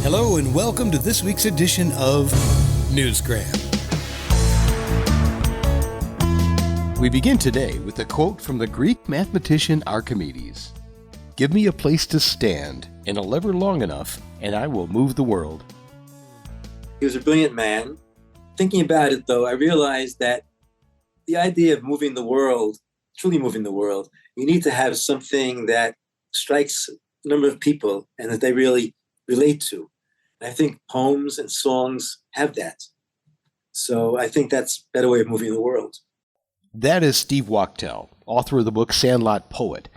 Hello and welcome to this week's edition of Newsgram. We begin today with a quote from the Greek mathematician Archimedes. "Give me a place to stand and a lever long enough, and I will move the world." He was a brilliant man. Thinking about it, though, I realized that the idea of moving the world, truly moving the world, you need to have something that strikes a number of people and that they really relate to. And I think poems and songs have that. So I think that's a better way of moving the world. That is Steve Wachtel, author of the book Sandlot Poet.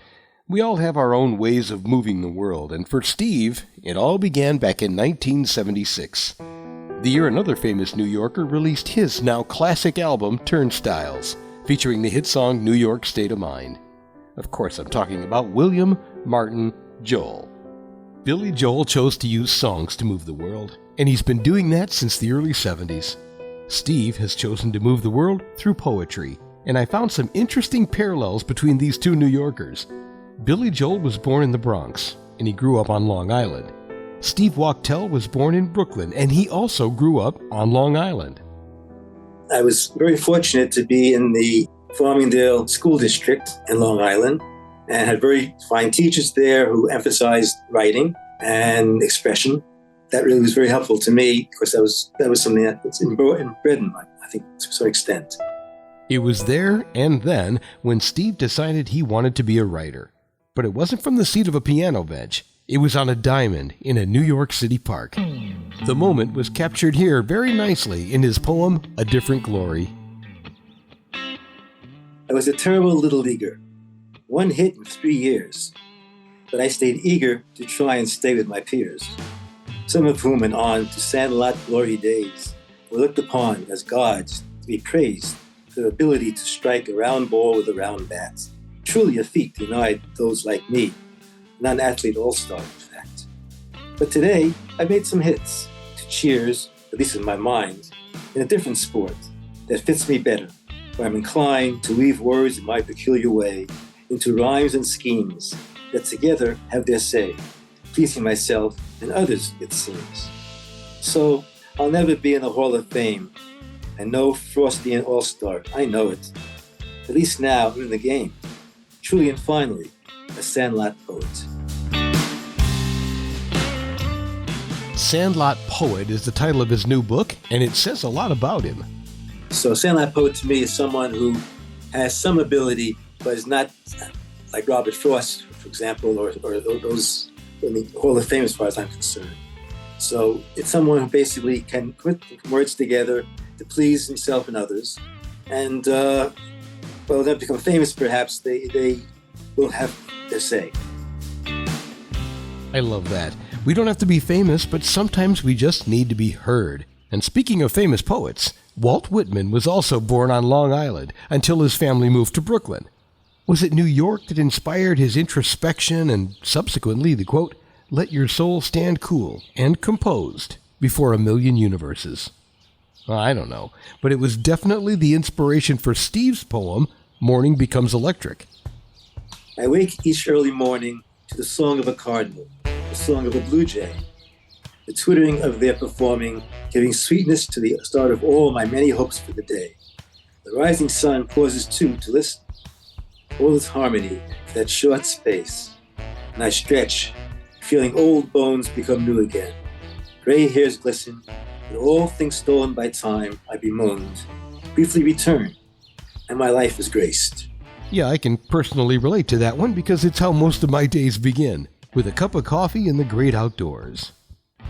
We all have our own ways of moving the world, and for Steve, it all began back in 1976. The year another famous New Yorker released his now classic album, Turnstiles, featuring the hit song New York State of Mind. Of course, I'm talking about William Martin Joel. Billy Joel chose to use songs to move the world, and he's been doing that since the early 70s. Steve has chosen to move the world through poetry, and I found some interesting parallels between these two New Yorkers. Billy Joel was born in the Bronx, and he grew up on Long Island. Steve Wachtel was born in Brooklyn, and he also grew up on Long Island. I was very fortunate to be in the Farmingdale School District in Long Island and had very fine teachers there who emphasized writing and expression. That really was very helpful to me because that was something that's inbred in my, I think, to some extent. It was there and then when Steve decided he wanted to be a writer. But it wasn't from the seat of a piano bench. It was on a diamond in a New York City park. The moment was captured here very nicely in his poem, A Different Glory. I was a terrible little leaguer. One hit in 3 years. But I stayed eager to try and stay with my peers, some of whom went on to Sandlot glory days, were looked upon as gods to be praised for their ability to strike a round ball with a round bat. Truly a feat denied those like me, not an athlete all-star, in fact. But today, I've made some hits to cheers, at least in my mind, in a different sport that fits me better, where I'm inclined to weave words in my peculiar way into rhymes and schemes that together have their say, pleasing myself and others, it seems. So I'll never be in the Hall of Fame, and no Frostian all-star, I know it. At least now I'm in the game, truly and finally, a Sandlot Poet. Sandlot Poet is the title of his new book, and it says a lot about him. So Sandlot Poet to me is someone who has some ability, but is not like Robert Frost, for example, or those in the Hall of Fame as far as I'm concerned. So it's someone who basically can put words together to please himself and others. And, well, they'll become famous perhaps, they will have their say. I love that. We don't have to be famous, but sometimes we just need to be heard. And speaking of famous poets, Walt Whitman was also born on Long Island until his family moved to Brooklyn. Was it New York that inspired his introspection and subsequently the quote, "Let your soul stand cool and composed before a million universes"? Well, I don't know, but it was definitely the inspiration for Steve's poem, Morning Becomes Electric. I wake each early morning to the song of a cardinal, the song of a blue jay, the twittering of their performing, giving sweetness to the start of all my many hopes for the day. The rising sun pauses too to listen. All its harmony for that short space. And I stretch, feeling old bones become new again. Gray hairs glisten, and all things stolen by time I bemoaned, briefly return, and my life is graced. Yeah, I can personally relate to that one because it's how most of my days begin, with a cup of coffee in the great outdoors.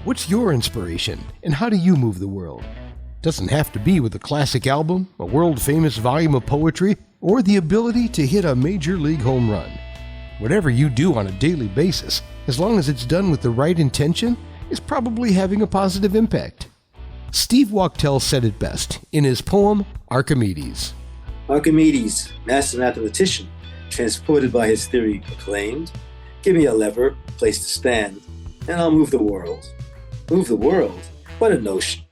What's your inspiration, and how do you move the world? Doesn't have to be with a classic album, a world-famous volume of poetry, or the ability to hit a major league home run. Whatever you do on a daily basis, as long as it's done with the right intention, is probably having a positive impact. Steve Wachtel said it best in his poem, Archimedes. Archimedes, master mathematician, transported by his theory, proclaimed, "Give me a lever, a place to stand, and I'll move the world." Move the world? What a notion.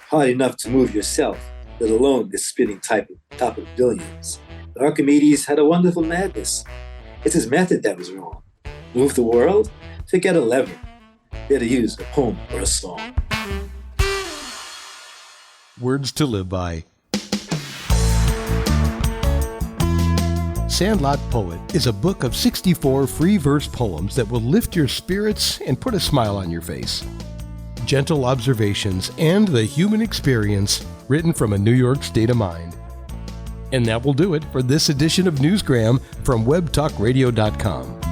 Hard enough to move yourself, let alone this spinning top of billions. But Archimedes had a wonderful madness. It's his method that was wrong. Move the world? Forget a lever. dare to use a poem or a song. Words to live by. Sandlot Poet is a book of 64 free verse poems that will lift your spirits and put a smile on your face. Gentle observations and the human experience written from a New York state of mind. And that will do it for this edition of Newsgram from webtalkradio.com.